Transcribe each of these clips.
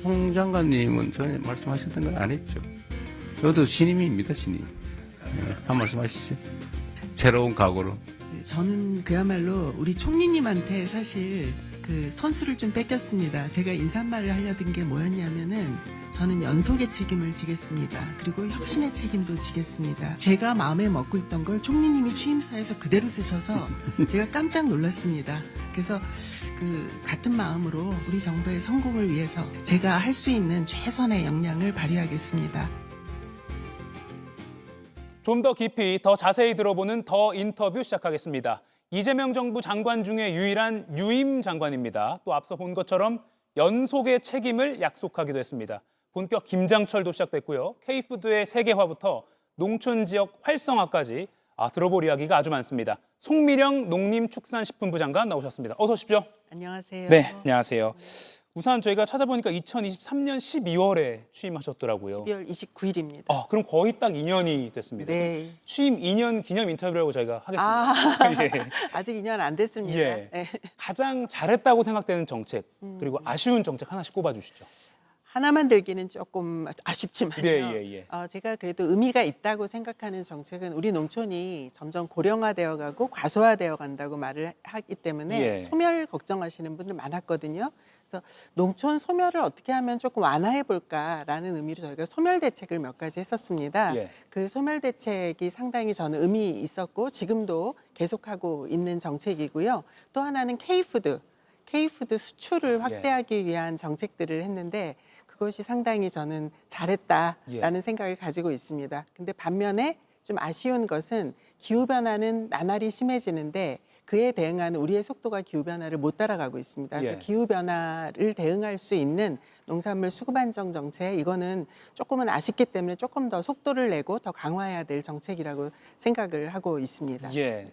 송 장관님은 전에 말씀하셨던 건 안 했죠. 저도 신임입니다, 신임. 네, 한 말씀 하시죠. 새로운 각오로. 저는 그야말로 우리 총리님한테 사실 그 선수를 좀 뺏겼습니다. 제가 인사말을 하려던 게 뭐였냐면은 저는 연속의 책임을 지겠습니다. 그리고 혁신의 책임도 지겠습니다. 제가 마음에 먹고 있던 걸 총리님이 취임사에서 그대로 쓰셔서 제가 깜짝 놀랐습니다. 그래서 그 같은 마음으로 우리 정부의 성공을 위해서 제가 할 수 있는 최선의 역량을 발휘하겠습니다. 좀 더 깊이, 더 자세히 들어보는 더 인터뷰 시작하겠습니다. 이재명 정부 장관 중에 유일한 유임 장관입니다. 또 앞서 본 것처럼 연속의 책임을 약속하기도 했습니다. 본격 김장철도 시작됐고요. K푸드의 세계화부터 농촌 지역 활성화까지 들어볼 이야기가 아주 많습니다. 송미령 농림축산식품부 장관 나오셨습니다. 어서 오십시오. 안녕하세요. 네, 안녕하세요. 우선 저희가 찾아보니까 2023년 12월에 취임하셨더라고요. 12월 29일입니다. 그럼 거의 딱 2년이 됐습니다. 네. 취임 2년 기념 인터뷰라고 저희가 하겠습니다. 예. 아직 2년 안 됐습니다. 예. 네. 가장 잘했다고 생각되는 정책, 그리고 아쉬운 정책 하나씩 꼽아주시죠. 하나만 들기는 조금 아쉽지만요. 예. 제가 그래도 의미가 있다고 생각하는 정책은 우리 농촌이 점점 고령화되어 가고 과소화되어 간다고 말을 하기 때문에 예. 소멸 걱정하시는 분들 많았거든요. 그래서 농촌 소멸을 어떻게 하면 조금 완화해 볼까라는 의미로 저희가 소멸 대책을 몇 가지 했었습니다. 예. 그 소멸 대책이 상당히 저는 의미 있었고 지금도 계속하고 있는 정책이고요. 또 하나는 K푸드 수출을 확대하기 위한 정책들을 했는데 그것이 상당히 저는 잘했다라는 생각을 가지고 있습니다. 근데 반면에 좀 아쉬운 것은 기후변화는 나날이 심해지는데 그에 대응하는 우리의 속도가 기후변화를 못 따라가고 있습니다. 그래서 기후변화를 대응할 수 있는 농산물 수급 안정 정책, 이거는 조금은 아쉽기 때문에 조금 더 속도를 내고 더 강화해야 될 정책이라고 생각을 하고 있습니다. 예.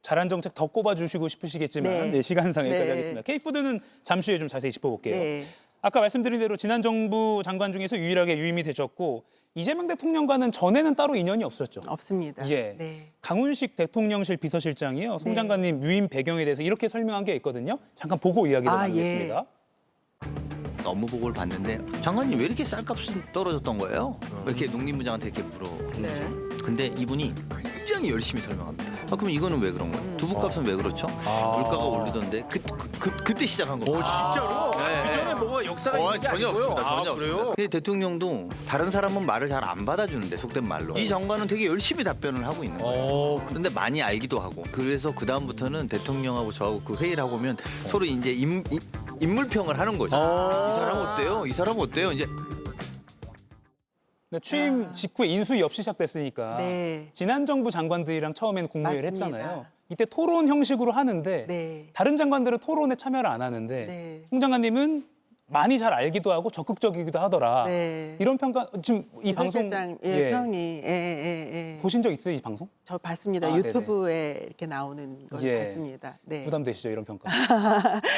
잘한 정책 더 꼽아주시고 싶으시겠지만 네, 시간상 여기까지 하겠습니다. K푸드는 잠시 후에 좀 자세히 짚어볼게요. 네. 아까 말씀드린 대로 지난 정부 장관 중에서 유일하게 유임이 되셨고 이재명 대통령과는 전에는 따로 인연이 없었죠. 없습니다. 예. 네. 강훈식 대통령실 비서실장이요. 송 네. 장관님 유임 배경에 대해서 이렇게 설명한 게 있거든요. 잠깐 보고 이야기를 나누겠습니다. 업무보고를 봤는데 장관님 왜 이렇게 쌀값이 떨어졌던 거예요? 왜 이렇게 농림부장한테 이렇게 물어보는 거죠. 근데 이분이 굉장히 열심히 설명합니다. 그럼 이거는 왜 그런 거예요? 두부값은 왜 그렇죠? 물가가 오르던데 그때 시작한 겁니다. 진짜로? 네. 그 전에 뭐가 역사가 있는지 전혀 아니고요? 없습니다. 전혀 그래요? 없습니다. 근데 대통령도 다른 사람은 말을 잘 안 받아주는데 속된 말로 이 장관은 되게 열심히 답변을 하고 있는 거예요. 그런데 많이 알기도 하고 그래서 그 다음부터는 대통령하고 저하고 그 회의를 하고 오면 서로 이제 인물평을 하는 거죠. 이 사람 어때요? 이 사람 어때요? 이제 근데 취임 직후에 인수위 없이 시작됐으니까 네. 지난 정부 장관들이랑 처음에는 국무회의를 맞습니다. 했잖아요. 이때 토론 형식으로 하는데 네. 다른 장관들은 토론에 참여를 안 하는데 네. 송 장관님은 많이 잘 알기도 하고 적극적이기도 하더라. 네. 이런 평가 지금 이 방송 비서실장 평이 보신 적 있어요, 이 방송? 저 봤습니다. 유튜브에 이렇게 나오는 걸 봤습니다. 네. 부담되시죠, 이런 평가?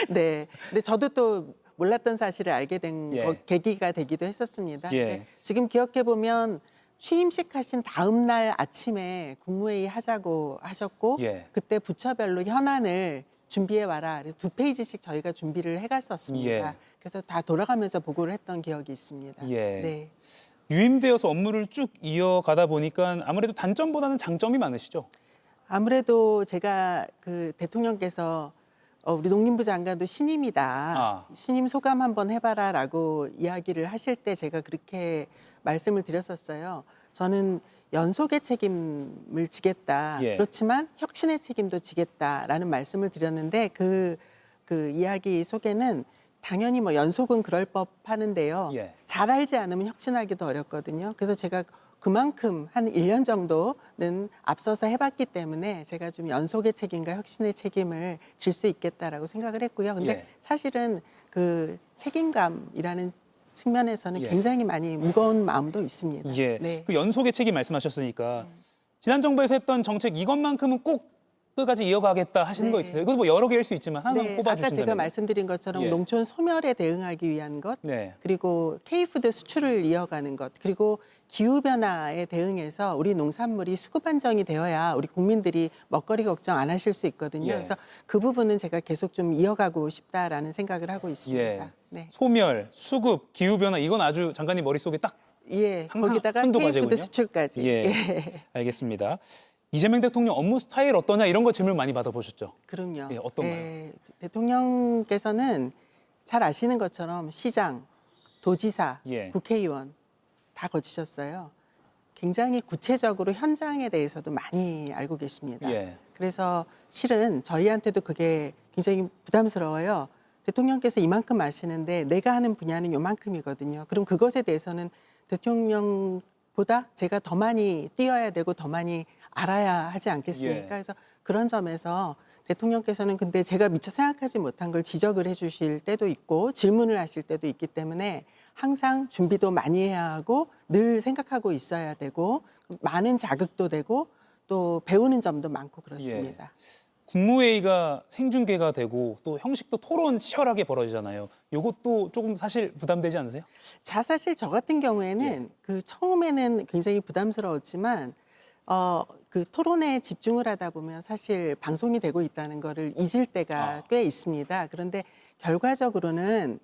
네. 근데 저도 또 몰랐던 사실을 알게 된 계기가 되기도 했었습니다. 근데 지금 기억해 보면 취임식 하신 다음 날 아침에 국무회의 하자고 하셨고 그때 부처별로 현안을 준비해 와라. 그래서 2페이지씩 저희가 준비를 해갔었습니다. 그래서 다 돌아가면서 보고를 했던 기억이 있습니다. 네. 유임되어서 업무를 쭉 이어가다 보니까 아무래도 단점보다는 장점이 많으시죠? 아무래도 제가 그 대통령께서 우리 농림부 장관도 신임이다. 신임 소감 한번 해봐라라고 이야기를 하실 때 제가 그렇게 말씀을 드렸었어요. 저는 연속의 책임을 지겠다. 그렇지만 혁신의 책임도 지겠다라는 말씀을 드렸는데 그 이야기 속에는 당연히 뭐 연속은 그럴 법하는데요. 잘 알지 않으면 혁신하기도 어렵거든요. 그래서 제가 그만큼 한 1년 정도는 앞서서 해봤기 때문에 제가 좀 연속의 책임과 혁신의 책임을 질 수 있겠다라고 생각을 했고요. 근데 사실은 그 책임감이라는 측면에서는 굉장히 많이 무거운 마음도 있습니다. 그 연속의 책임 말씀하셨으니까 지난 정부에서 했던 정책 이것만큼은 꼭 끝까지 이어가겠다 하시는 거 네. 있으세요? 이건 뭐 여러 개일 수 있지만 하나 네, 꼽아주신다면. 아까 제가 말씀드린 것처럼 예. 농촌 소멸에 대응하기 위한 것, 네. 그리고 K푸드 수출을 이어가는 것, 그리고 기후변화에 대응해서 우리 농산물이 수급 안정이 되어야 우리 국민들이 먹거리 걱정 안 하실 수 있거든요. 예. 그래서 그 부분은 제가 계속 좀 이어가고 싶다라는 생각을 하고 있습니다. 예. 네. 소멸, 수급, 기후변화 이건 아주 장관님 머릿속에 딱 예, 항상 거기다가 선도 K푸드 과제군요. 수출까지. 예. 알겠습니다. 이재명 대통령 업무 스타일 어떠냐 이런 거 질문 많이 받아보셨죠? 그럼요. 예, 어떤가요? 대통령께서는 잘 아시는 것처럼 시장, 도지사, 예. 국회의원 다 거치셨어요. 굉장히 구체적으로 현장에 대해서도 많이 알고 계십니다. 예. 그래서 실은 저희한테도 그게 굉장히 부담스러워요. 대통령께서 이만큼 아시는데 내가 하는 분야는 요만큼이거든요. 그럼 그것에 대해서는 대통령보다 제가 더 많이 뛰어야 되고 더 많이 알아야 하지 않겠습니까? 예. 그래서 그런 점에서 대통령께서는 근데 제가 미처 생각하지 못한 걸 지적을 해주실 때도 있고 질문을 하실 때도 있기 때문에 항상 준비도 많이 해야 하고 늘 생각하고 있어야 되고 많은 자극도 되고 또 배우는 점도 많고 그렇습니다. 국무회의가 생중계가 되고 또 형식도 토론 치열하게 벌어지잖아요. 이것도 조금 사실 부담되지 않으세요? 사실 저 같은 경우에는 그 처음에는 굉장히 부담스러웠지만 그 토론에 집중을 하다 보면 사실 방송이 되고 있다는 거를 잊을 때가 꽤 있습니다. 그런데 결과적으로는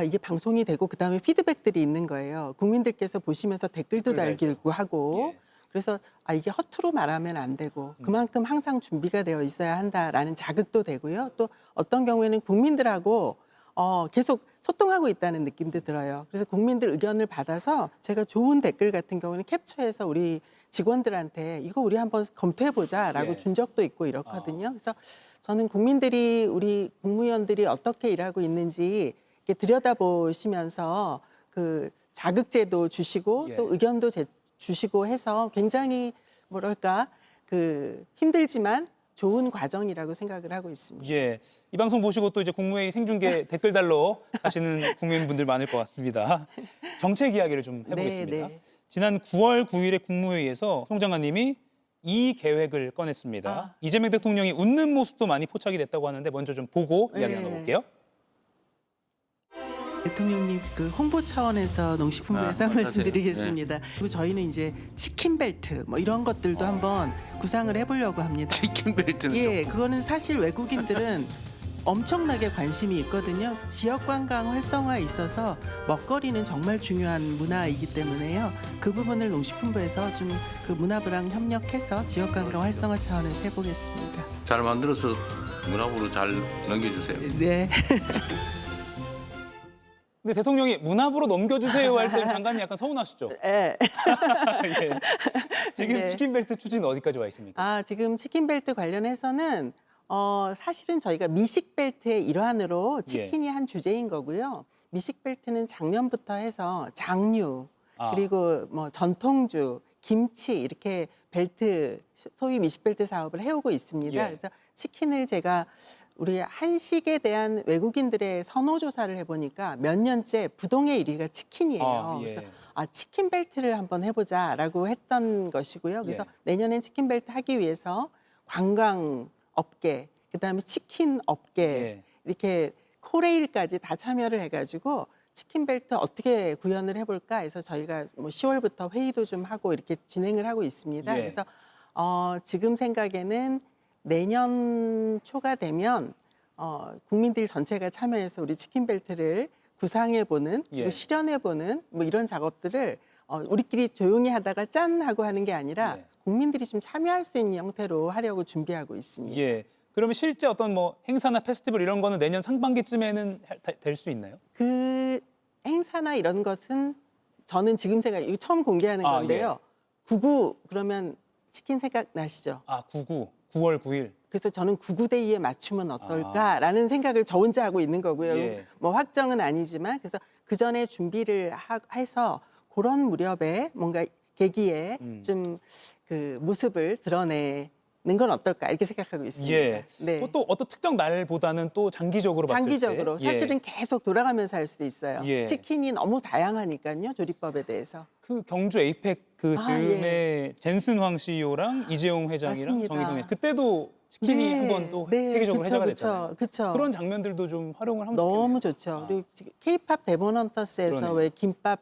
이게 방송이 되고 그다음에 피드백들이 있는 거예요. 국민들께서 보시면서 댓글도 달기고 하고 예. 그래서 이게 허투루 말하면 안 되고 그만큼 항상 준비가 되어 있어야 한다라는 자극도 되고요. 또 어떤 경우에는 국민들하고 계속 소통하고 있다는 느낌도 들어요. 그래서 국민들 의견을 받아서 제가 좋은 댓글 같은 경우는 캡처해서 우리 직원들한테 이거 우리 한번 검토해보자라고 예. 준 적도 있고 이렇거든요. 그래서 저는 국민들이 우리 국무위원들이 어떻게 일하고 있는지 이렇게 들여다보시면서 그 자극제도 주시고 예. 또 의견도 주시고 해서 굉장히 힘들지만 좋은 과정이라고 생각을 하고 있습니다. 예. 이 방송 보시고 또 이제 국무회의 생중계 댓글 달러 하시는 국민분들 많을 것 같습니다. 정책 이야기를 좀 해보겠습니다. 네. 지난 9월 9일에 국무회의에서 송 장관님이 이 계획을 꺼냈습니다. 이재명 대통령이 웃는 모습도 많이 포착이 됐다고 하는데 먼저 좀 보고 이야기 네. 나눠볼게요. 대통령님 그 홍보 차원에서 농식품부에서 맞아요. 말씀드리겠습니다. 그리고 저희는 이제 치킨 벨트 뭐 이런 것들도 한번 구상을 해보려고 합니다. 치킨 벨트는 예, 그거는 사실 외국인들은 엄청나게 관심이 있거든요. 지역 관광 활성화에 있어서 먹거리는 정말 중요한 문화이기 때문에요. 그 부분을 농식품부에서 좀 그 문화부랑 협력해서 지역 관광 활성화 차원에서 해보겠습니다. 잘 만들어서 문화부로 잘 넘겨주세요. 네. 근데 대통령이 문화부로 넘겨주세요 할 때는 장관이 약간 서운하시죠? 예. 예. 지금 네. 치킨 벨트 추진 어디까지 와 있습니까? 지금 치킨 벨트 관련해서는 사실은 저희가 미식 벨트의 일환으로 치킨이 한 주제인 거고요. 미식 벨트는 작년부터 해서 장류 그리고 뭐 전통주, 김치 이렇게 벨트 소위 미식 벨트 사업을 해오고 있습니다. 예. 그래서 치킨을 제가 우리 한식에 대한 외국인들의 선호 조사를 해보니까 몇 년째 부동의 1위가 치킨이에요. 예. 그래서 치킨 벨트를 한번 해보자라고 했던 것이고요. 그래서 내년엔 치킨 벨트 하기 위해서 관광업계, 그다음에 치킨 업계 이렇게 코레일까지 다 참여를 해가지고 치킨 벨트 어떻게 구현을 해볼까 해서 저희가 뭐 10월부터 회의도 좀 하고 이렇게 진행을 하고 있습니다. 그래서 지금 생각에는 내년 초가 되면 국민들 전체가 참여해서 우리 치킨 벨트를 구상해보는 그리고 실현해보는 뭐 이런 작업들을 우리끼리 조용히 하다가 짠 하고 하는 게 아니라 국민들이 좀 참여할 수 있는 형태로 하려고 준비하고 있습니다. 예. 그러면 실제 어떤 뭐 행사나 페스티벌 이런 거는 내년 상반기쯤에는 될 수 있나요? 그 행사나 이런 것은 저는 지금 이거 처음 공개하는 건데요. 99 그러면 치킨 생각 나시죠? 99, 9월 9일. 그래서 저는 99데이에 맞추면 어떨까라는 생각을 저 혼자 하고 있는 거고요. 뭐 확정은 아니지만 그래서 그 전에 준비를 해서 그런 무렵에 뭔가 계기에 좀 그 모습을 드러내 건 어떨까 이렇게 생각하고 있습니다. 예. 네. 또 어떤 특정 날보다는 또 장기적으로 봤을 장기적으로 때. 예. 사실은 계속 돌아가면서 할 수도 있어요. 예. 치킨이 너무 다양하니까요. 조리법에 대해서. 그 경주 에이펙 그 아, 즈음에 젠슨 황 CEO랑 이재용 회장이랑 맞습니다. 정희성 회장 그때도 치킨이 네, 한번 또 네, 세계적으로 그쵸, 회자가 그쵸, 됐잖아요. 그쵸. 그런 장면들도 좀 활용을 하면 너무 좋겠네요. 좋죠. 아. 그리고 K-팝 데몬 헌터스에서 그러네요. 왜 김밥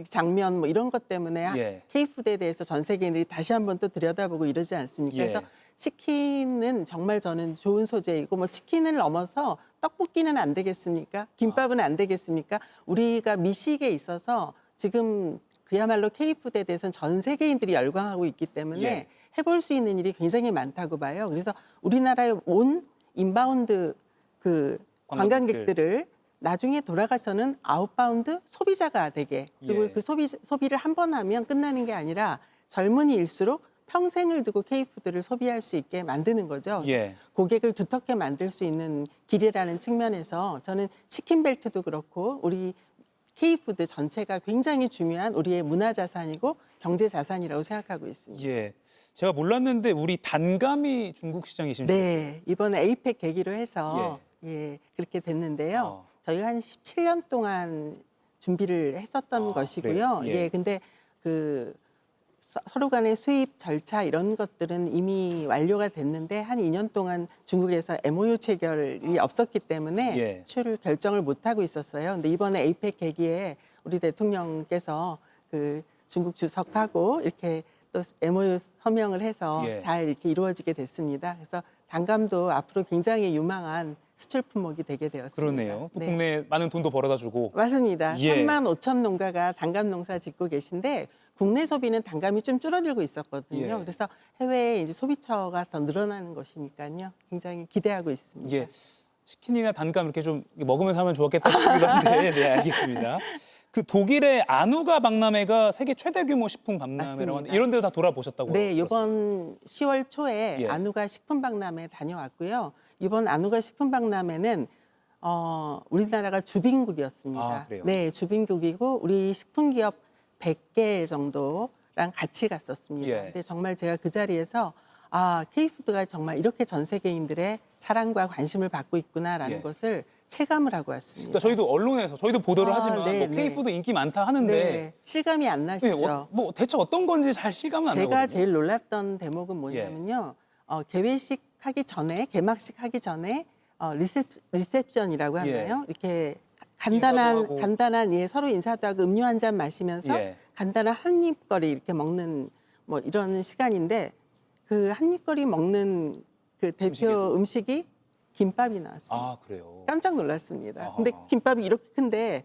장면 뭐 이런 것 때문에 예. K-푸드에 대해서 전 세계인들이 다시 한번 또 들여다보고 이러지 않습니까? 예. 그래서 치킨은 정말 저는 좋은 소재이고 뭐 치킨을 넘어서 떡볶이는 안 되겠습니까? 김밥은 안 되겠습니까? 우리가 미식에 있어서 지금 그야말로 K-푸드에 대해서는 전 세계인들이 열광하고 있기 때문에 예. 해볼 수 있는 일이 굉장히 많다고 봐요. 그래서 우리나라에 온 인바운드 그 관광객들을 나중에 돌아가서는 아웃바운드 소비자가 되게 그리고 예. 그 소비를 한 번 하면 끝나는 게 아니라 젊은이일수록 평생을 두고 K푸드를 소비할 수 있게 만드는 거죠. 예. 고객을 두텁게 만들 수 있는 길이라는 측면에서 저는 치킨벨트도 그렇고 우리 K푸드 전체가 굉장히 중요한 우리의 문화자산이고 경제자산이라고 생각하고 있습니다. 예. 제가 몰랐는데 우리 단감이 중국 시장이신 줄 알았어요. 네, 이번에 에이펙 계기로 해서 예, 그렇게 됐는데요. 저희가 한 17년 동안 준비를 했었던 것이고요. 그래요? 예. 예, 근데 그 서로 간의 수입 절차 이런 것들은 이미 완료가 됐는데 한 2년 동안 중국에서 MOU 체결이 없었기 때문에 예. 수출 결정을 못 하고 있었어요. 근데 이번에 에이펙 계기에 우리 대통령께서 그 중국 주석하고 이렇게 또 MOU 서명을 해서 예. 잘 이렇게 이루어지게 됐습니다. 그래서 단감도 앞으로 굉장히 유망한 수출 품목이 되게 되었습니다. 그러네요. 또 네. 국내에 많은 돈도 벌어다 주고. 맞습니다. 예. 3만 5천 농가가 단감 농사 짓고 계신데 국내 소비는 단감이 좀 줄어들고 있었거든요. 예. 그래서 해외에 이제 소비처가 더 늘어나는 것이니까요. 굉장히 기대하고 있습니다. 예. 치킨이나 단감 이렇게 좀 먹으면서 하면 좋았겠다 싶기도 한데, 네, 알겠습니다. 그 독일의 아누가 박람회가 세계 최대 규모 식품 박람회라고 하는데 맞습니다. 이런 데도 다 돌아보셨다고 네, 들었어요. 이번 10월 초에 예. 아누가 식품박람회 다녀왔고요. 이번 아누가 식품박람회는 우리나라가 주빈국이었습니다. 아, 그래요? 네, 주빈국이고 우리 식품기업 100개 정도랑 같이 갔었습니다. 예. 근데 정말 제가 그 자리에서 K푸드가 정말 이렇게 전 세계인들의 사랑과 관심을 받고 있구나라는 예. 것을 체감을 하고 왔습니다. 그러니까 저희도 언론에서 저희도 보도를 아, 하지만 네, 뭐 네. K푸드 인기 많다 하는데 네, 실감이 안 나시죠? 네, 뭐 대체 어떤 건지 잘 실감은 안 제가 나거든요. 제일 놀랐던 대목은 뭐냐면요. 개회식 하기 전에 개막식 하기 전에 리셉션이라고 하나요? 이렇게 인사도 하고. 간단한 서로 인사도 하고 음료 한 잔 마시면서 예. 간단한 한입거리 이렇게 먹는 뭐 이런 시간인데 그 한입거리 먹는 그 대표 음식에도. 음식이 김밥이 나왔어요. 아, 그래요. 깜짝 놀랐습니다. 아하. 근데 김밥이 이렇게 큰데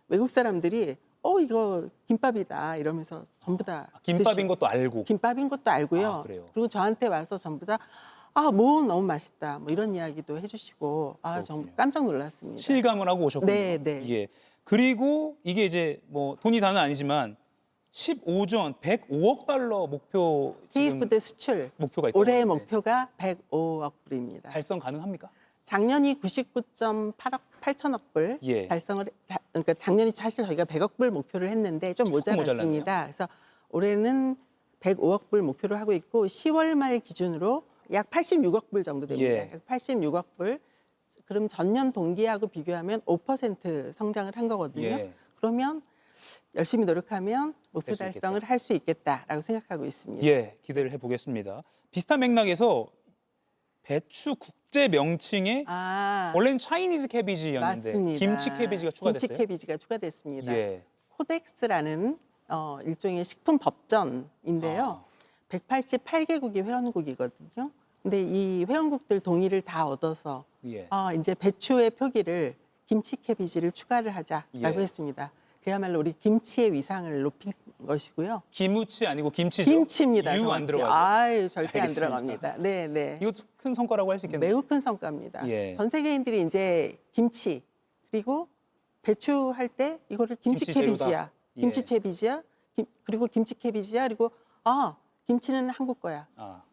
외국 사람들이 이거 김밥이다 이러면서 전부 다 김밥인 것도 알고. 김밥인 것도 알고요. 아, 그래요? 그리고 저한테 와서 전부 다 뭐 너무 맛있다. 뭐 이런 이야기도 해주시고 그렇군요. 깜짝 놀랐습니다. 실감을 하고 오셨군요. 네, 네. 예. 그리고 이게 이제 뭐 돈이 다는 아니지만 15전 105억 달러 목표 지금 K푸드 수출 목표가 있다고 올해의 하는데 목표가 105억 불입니다. 달성 가능합니까? 작년이 99.8억 8천억 불 예. 그러니까 작년이 사실 저희가 100억 불 목표를 했는데 좀 모자랐습니다. 그래서 올해는 105억 불 목표로 하고 있고 10월 말 기준으로 약 86억 불 정도 됩니다. 예. 약 86억 불. 그럼 전년 동기하고 비교하면 5% 성장을 한 거거든요. 예. 그러면 열심히 노력하면 목표 될수 있겠다. 달성을 할 수 있겠다라고 생각하고 있습니다. 예, 기대를 해보겠습니다. 비슷한 맥락에서 배추 국제 명칭에 원래는 차이니즈 캐비지였는데 맞습니다. 김치 캐비지가 추가됐어요. 김치 캐비지가 추가됐습니다. 예. 코덱스라는 일종의 식품 법전인데요. 188개국이 회원국이거든요. 근데 이 회원국들 동의를 다 얻어서 예. 이제 배추의 표기를 김치 캐비지를 추가를 하자라고 예. 했습니다. 그야말로 우리 김치의 위상을 높인 것이고요. 김우치 아니고 김치죠? 김치입니다. 유 안 정확히. 들어가죠? 절대 알겠습니다. 안 들어갑니다. 네, 네. 이것도 큰 성과라고 할 수 있겠네요. 매우 큰 성과입니다. 예. 전 세계인들이 이제 김치 그리고 배추 할 때 이거를 김치 김치 재료다. 캐비지야, 예. 김치 캐비지야, 그리고 김치 캐비지야, 그리고 김치는 한국 거야.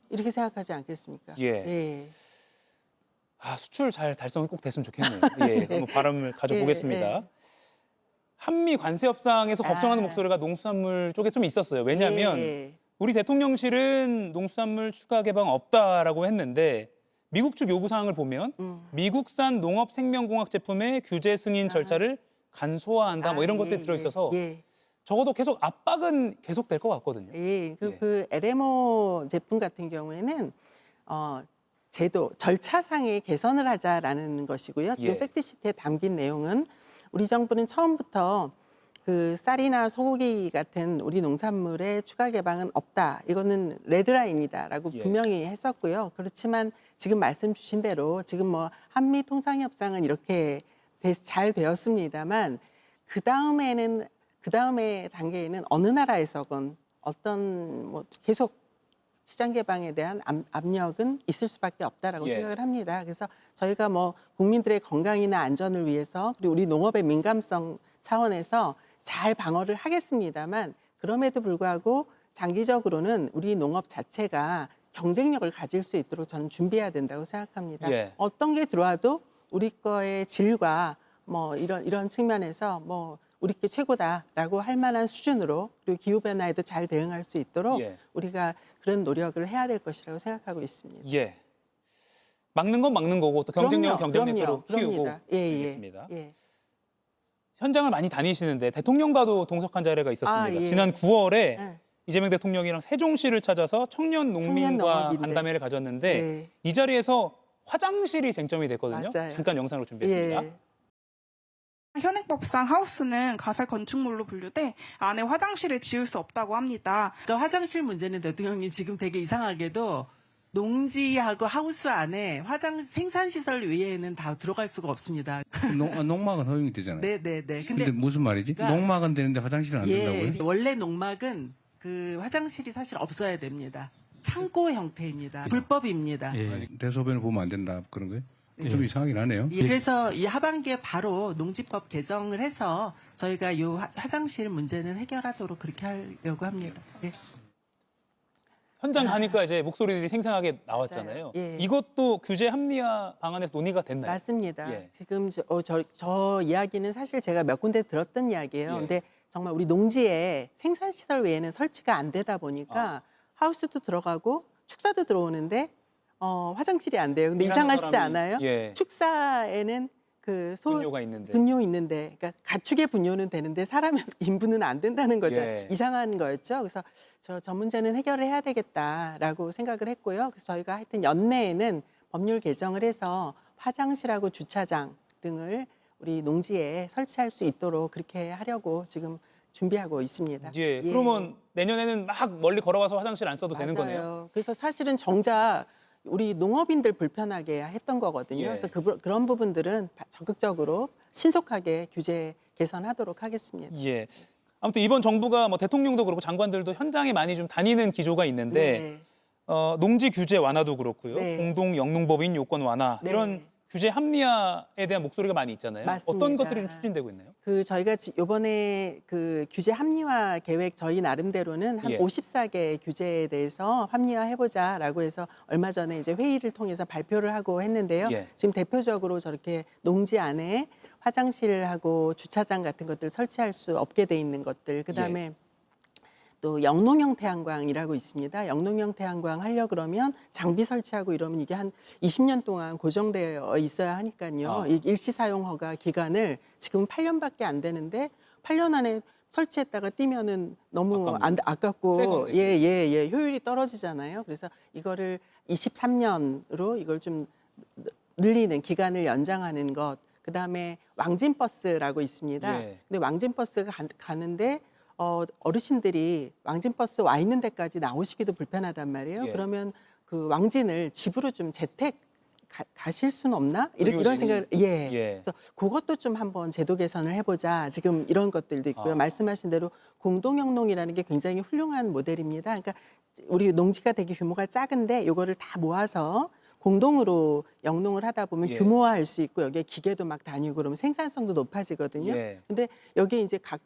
이렇게 생각하지 않겠습니까? 예. 수출 잘 달성이 꼭 됐으면 좋겠네요. 예, 한번 바람을 가져보겠습니다. 예. 한미 관세 협상에서 걱정하는 목소리가 농수산물 쪽에 좀 있었어요. 왜냐하면 예. 우리 대통령실은 농수산물 추가 개방 없다라고 했는데 미국 측 요구 사항을 보면 미국산 농업 생명공학 제품의 규제 승인 절차를 간소화한다 뭐 이런 것들이 들어있어서 적어도 계속 압박은 계속될 것 같거든요. 예, 그 LMO 제품 같은 경우에는 제도 절차상의 개선을 하자라는 것이고요. 지금 예. 팩트시트에 담긴 내용은 우리 정부는 처음부터 그 쌀이나 소고기 같은 우리 농산물의 추가 개방은 없다. 이거는 레드라인이다라고 예. 분명히 했었고요. 그렇지만 지금 말씀 주신 대로 지금 뭐 한미 통상 협상은 이렇게 잘 되었습니다만 그 다음에 단계에는 어느 나라에서건 어떤 뭐 계속 시장 개방에 대한 압력은 있을 수밖에 없다라고 예. 생각을 합니다. 그래서 저희가 뭐 국민들의 건강이나 안전을 위해서 그리고 우리 농업의 민감성 차원에서 잘 방어를 하겠습니다만 그럼에도 불구하고 장기적으로는 우리 농업 자체가 경쟁력을 가질 수 있도록 저는 준비해야 된다고 생각합니다. 예. 어떤 게 들어와도 우리 거의 질과 뭐 이런 측면에서 뭐 우리 게 최고다라고 할 만한 수준으로 그리고 기후 변화에도 잘 대응할 수 있도록 예. 우리가 그런 노력을 해야 될 것이라고 생각하고 있습니다. 예. 막는 건 막는 거고 또 경쟁력은 그럼요, 경쟁력대로 키우고. 그럽니다. 예, 알겠습니다. 예. 현장을 많이 다니시는데 대통령과도 동석한 자리가 있었습니다. 아, 예. 지난 9월에 예. 이재명 대통령이랑 세종시를 찾아서 청년 농민과 농업인데. 간담회를 가졌는데 예. 이 자리에서 화장실이 쟁점이 됐거든요. 맞아요. 잠깐 영상으로 준비했습니다. 예. 현행법상 하우스는 가설 건축물로 분류돼 안에 화장실을 지을 수 없다고 합니다. 그러니까 화장실 문제는 대통령님 지금 되게 이상하게도 농지하고 하우스 안에 생산시설 외에는 다 들어갈 수가 없습니다. 농막은 허용이 되잖아요. 네네네. 근데 무슨 말이지? 그러니까- 농막은 되는데 화장실은 안 된다고요? 예, 원래 농막은 그 화장실이 사실 없어야 됩니다. 창고 형태입니다. 불법입니다. 아니, 대소변을 보면 안 된다 그런 거예요? 좀 이상하긴 하네요. 예, 그래서 이 하반기에 바로 농지법 개정을 해서 저희가 이 화장실 문제는 해결하도록 그렇게 하려고 합니다. 예. 현장 가니까 이제 목소리들이 생생하게 나왔잖아요. 맞아요. 예. 이것도 규제 합리화 방안에서 논의가 됐나요? 맞습니다. 예. 지금 저 이야기는 사실 제가 몇 군데 들었던 이야기예요. 예. 근데 정말 우리 농지에 생산시설 외에는 설치가 안 되다 보니까 하우스도 들어가고 축사도 들어오는데 화장실이 안 돼요. 근데 일하는 이상하시지 사람이- 않아요? 예. 축사에는 그 분뇨가 있는데. 분뇨 있는데, 그러니까 가축의 분뇨는 되는데 사람 인분은 안 된다는 거죠. 예. 이상한 거였죠. 그래서 저 문제는 해결을 해야 되겠다라고 생각을 했고요. 그래서 저희가 하여튼 연내에는 법률 개정을 해서 화장실하고 주차장 등을 우리 농지에 설치할 수 있도록 그렇게 하려고 지금 준비하고 있습니다. 예. 그러면 내년에는 막 멀리 걸어가서 화장실 안 써도 되는 거네요. 맞아요. 그래서 사실은 정작 우리 농업인들 불편하게 했던 거거든요. 예. 그래서 그런 부분들은 적극적으로 신속하게 규제 개선하도록 하겠습니다. 예. 아무튼 이번 정부가 뭐 대통령도 그렇고 장관들도 현장에 많이 좀 다니는 기조가 있는데 농지 규제 완화도 그렇고요. 네. 공동 영농법인 요건 완화 네. 이런 규제 합리화에 대한 목소리가 많이 있잖아요. 맞습니다. 어떤 것들이 좀 추진되고 있나요? 저희가 이번에 그 규제 합리화 계획 저희 나름대로는 한 예. 54개 규제에 대해서 합리화해보자라고 해서 얼마 전에 이제 회의를 통해서 발표를 하고 했는데요. 예. 지금 대표적으로 저렇게 농지 안에 화장실하고 주차장 같은 것들 설치할 수 없게 돼 있는 것들, 그다음에 또 영농형 태양광이라고 있습니다. 영농형 태양광 하려 그러면 장비 설치하고 이러면 이게 한 20년 동안 고정되어 있어야 하니까요. 이 일시 사용 허가 기간을 지금 8년밖에 안 되는데 8년 안에 설치했다가 띄면은 너무 새 아깝고 건데. 예, 효율이 떨어지잖아요. 그래서 이거를 23년으로 이걸 좀 늘리는 기간을 연장하는 것. 그다음에 왕진버스라고 있습니다. 예. 근데 왕진버스가 가는데 어르신들이 왕진버스 와 있는 데까지 나오시기도 불편하단 말이에요. 예. 그러면 그 왕진을 집으로 좀 재택 가실 수는 없나? 이런 의료진이? 생각을 예. 그래서 그것도 좀 한번 제도 개선을 해보자. 지금 이런 것들도 있고요. 말씀하신 대로 공동영농이라는 게 굉장히 훌륭한 모델입니다. 그러니까 우리 농지가 되게 규모가 작은데 이거를 다 모아서 공동으로 영농을 하다 보면 예. 규모화할 수 있고 여기에 기계도 막 다니고 그러면 생산성도 높아지거든요. 예. 근데 여기 이제 각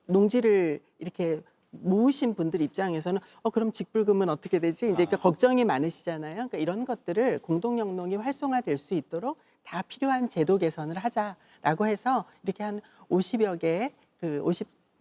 농지를 이렇게 모으신 분들 입장에서는 그럼 직불금은 어떻게 되지? 이제 그러니까 걱정이 많으시잖아요. 그러니까 이런 것들을 공동영농이 활성화될 수 있도록 다 필요한 제도 개선을 하자라고 해서 이렇게 한 50여 개,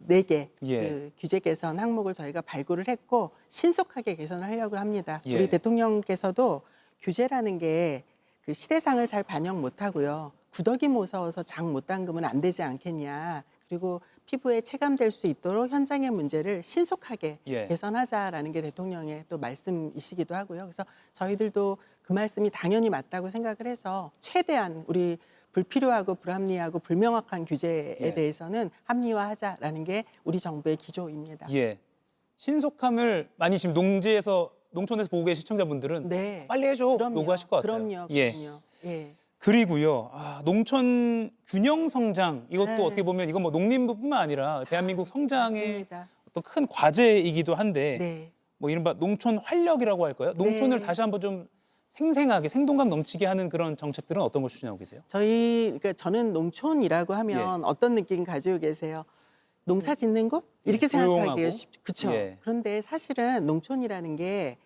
4개 예. 그 규제 개선 항목을 저희가 발굴을 했고 신속하게 개선을 하려고 합니다. 예. 우리 대통령께서도 규제라는 게 그 시대상을 잘 반영 못하고요. 구더기 무서워서 장 못 담그면 안 되지 않겠냐. 그리고 피부에 체감될 수 있도록 현장의 문제를 신속하게 예. 개선하자라는 게 대통령의 또 말씀이시기도 하고요. 그래서 저희들도 그 말씀이 당연히 맞다고 생각을 해서 최대한 우리 불필요하고 불합리하고 불명확한 규제에 예. 대해서는 합리화하자라는 게 우리 정부의 기조입니다. 예. 신속함을 많이 지금 농촌에서 보고 계신 시청자분들은 네. 빨리 해줘 요구하실 것 같아요. 그럼요. 예. 예. 그리고요, 농촌 균형 성장 이것도 네. 어떻게 보면 이건 뭐 농림부뿐만 아니라 대한민국 성장의 맞습니다. 어떤 큰 과제이기도 한데 네. 뭐 이른바 농촌 활력이라고 할까요? 농촌을 네. 다시 한번 좀 생생하게 생동감 넘치게 하는 그런 정책들은 어떤 걸 추진하고 계세요? 그러니까 저는 농촌이라고 하면 예. 어떤 느낌 가지고 계세요? 농사 짓는 곳? 이렇게 조용하고. 생각하기가 쉽죠. 그렇죠. 예. 그런데 사실은 농촌이라는 게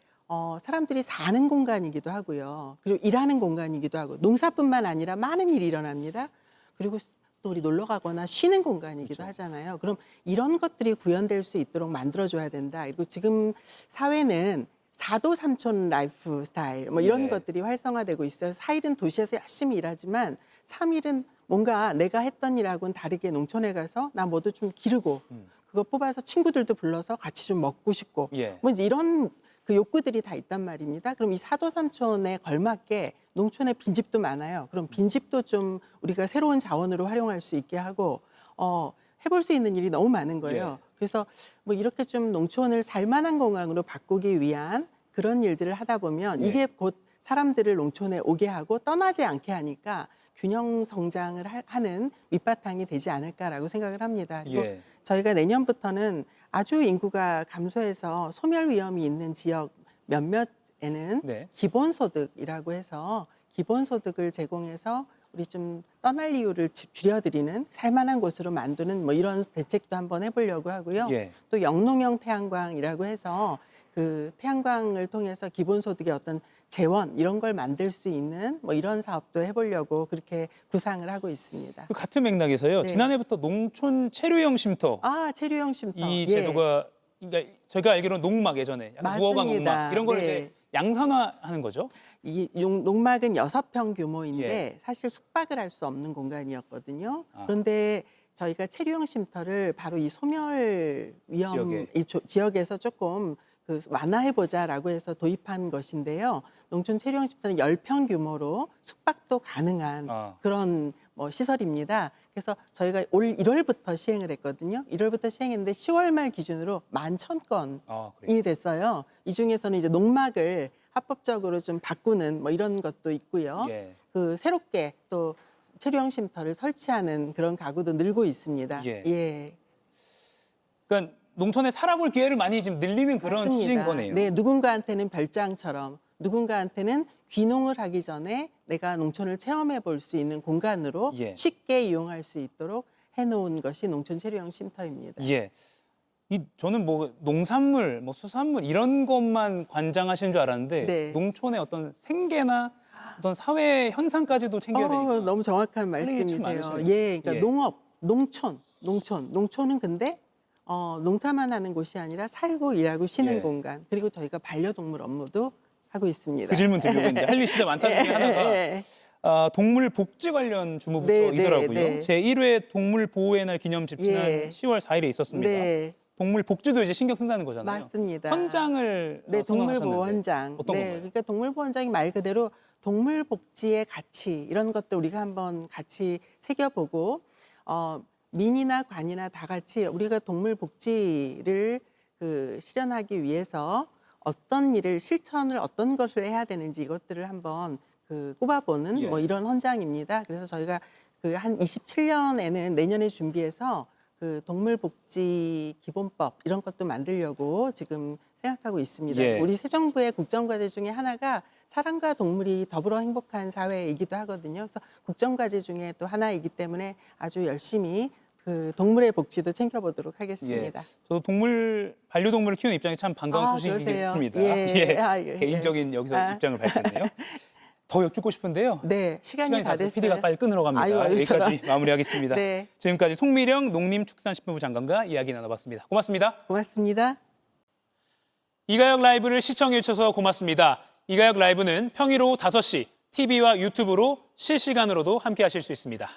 사람들이 사는 공간이기도 하고요. 그리고 일하는 공간이기도 하고 농사뿐만 아니라 많은 일이 일어납니다. 그리고 또 우리 놀러 가거나 쉬는 공간이기도 하잖아요. 그럼 이런 것들이 구현될 수 있도록 만들어줘야 된다. 그리고 지금 사회는 4도 3촌 라이프 스타일 뭐 이런 네. 것들이 활성화되고 있어요. 4일은 도시에서 열심히 일하지만 3일은 뭔가 내가 했던 일하고는 다르게 농촌에 가서 나 뭐도 좀 기르고 그거 뽑아서 친구들도 불러서 같이 좀 먹고 싶고 예. 뭐 이제 이런 그 욕구들이 다 있단 말입니다. 그럼 이 4도 3촌에 걸맞게 농촌에 빈집도 많아요. 그럼 빈집도 좀 우리가 새로운 자원으로 활용할 수 있게 하고 해볼 수 있는 일이 너무 많은 거예요. 예. 그래서 뭐 이렇게 좀 농촌을 살만한 공간으로 바꾸기 위한 그런 일들을 하다 보면 예. 이게 곧 사람들을 농촌에 오게 하고 떠나지 않게 하니까 균형 성장을 하는 밑바탕이 되지 않을까라고 생각을 합니다. 그리고 예. 저희가 내년부터는 아주 인구가 감소해서 소멸 위험이 있는 지역 몇몇에는 네. 기본소득이라고 해서 기본소득을 제공해서 우리 좀 떠날 이유를 줄여드리는 살만한 곳으로 만드는 뭐 이런 대책도 한번 해보려고 하고요. 예. 또 영농형 태양광이라고 해서 그 태양광을 통해서 기본소득의 어떤 재원 이런 걸 만들 수 있는 뭐 이런 사업도 해보려고 그렇게 구상을 하고 있습니다. 그 같은 맥락에서요. 네. 지난해부터 농촌 체류형 쉼터 체류형 쉼터. 이 예. 제도가 그러니까 저희가 알기로는 농막 예전에 약간 무허가 맞습니다. 농막 이런 걸 네. 이제 양산화하는 거죠. 이 농막은 6평 규모인데 예. 사실 숙박을 할 수 없는 공간이었거든요. 아. 그런데 저희가 체류형 쉼터를 바로 이 소멸 위험 지역에. 지역에서 조금 그 완화해보자라고 해서 도입한 것인데요. 농촌 체류형 쉼터는 10평 규모로 숙박도 가능한 그런 뭐 시설입니다. 그래서 저희가 올 1월부터 시행을 했거든요. 1월부터 시행했는데 10월 말 기준으로 11,000건이 그래요? 됐어요. 이 중에서는 이제 농막을 합법적으로 좀 바꾸는 뭐 이런 것도 있고요. 예. 그 새롭게 또 체류형 쉼터를 설치하는 그런 가구도 늘고 있습니다. 예. 그러니까 농촌에 살아볼 기회를 많이 지금 늘리는 그런 맞습니다. 취지인 거네요. 네, 누군가한테는 별장처럼 누군가한테는 귀농을 하기 전에 내가 농촌을 체험해 볼 수 있는 공간으로 예. 쉽게 이용할 수 있도록 해놓은 것이 농촌 체류형 쉼터입니다. 예. 저는 뭐 농산물, 뭐 수산물 이런 것만 관장하시는 줄 알았는데 네. 농촌의 어떤 생계나 어떤 사회 현상까지도 챙겨야 되니까. 너무 정확한 할 일이 참 말씀이세요. 많으시네요. 예, 그러니까 예. 농업, 농촌은 근데 농사만 하는 곳이 아니라 살고 일하고 쉬는 예. 공간. 그리고 저희가 반려동물 업무도 하고 있습니다. 그 질문 드리려고 했는데 할 일이 진짜 많다 중에 하나가 동물 복지 관련 주무부처이더라고요. 네. 제1회 동물 보호의 날 기념집 지난 예. 10월 4일에 있었습니다. 네, 동물 복지도 이제 신경 쓴다는 거잖아요. 맞습니다. 헌장을 네, 선언하셨는데 동물보호헌장. 어떤 건가요? 그러니까 동물보호헌장이 말 그대로 동물 복지의 가치 이런 것들 우리가 한번 같이 새겨보고 민이나 관이나 다 같이 우리가 동물 복지를 그 실현하기 위해서 어떤 일을 실천을 어떤 것을 해야 되는지 이것들을 한번 그 꼽아보는 예. 뭐 이런 헌장입니다. 그래서 저희가 그 한 27년에는 내년에 준비해서 그 동물복지 기본법 이런 것도 만들려고 지금 생각하고 있습니다. 예. 우리 새 정부의 국정과제 중에 하나가 사람과 동물이 더불어 행복한 사회이기도 하거든요. 그래서 국정과제 중에 또 하나이기 때문에 아주 열심히 그 동물의 복지도 챙겨보도록 하겠습니다. 예. 저도 반려동물을 키우는 입장에 참 반가운 아, 소식이긴 그러세요? 했습니다. 예. 예. 개인적인 여기서 입장을 밝혔네요. 더 여쭙고 싶은데요. 네, 시간이 다 됐어요. PD가 빨리 끊으러 갑니다. 아유, 여기까지 마무리하겠습니다. 네. 지금까지 송미령 농림축산식품부 장관과 이야기 나눠봤습니다. 고맙습니다. 고맙습니다. 이가역 라이브를 시청해 주셔서 고맙습니다. 이가역 라이브는 평일 오후 5시 TV와 유튜브로 실시간으로도 함께 하실 수 있습니다.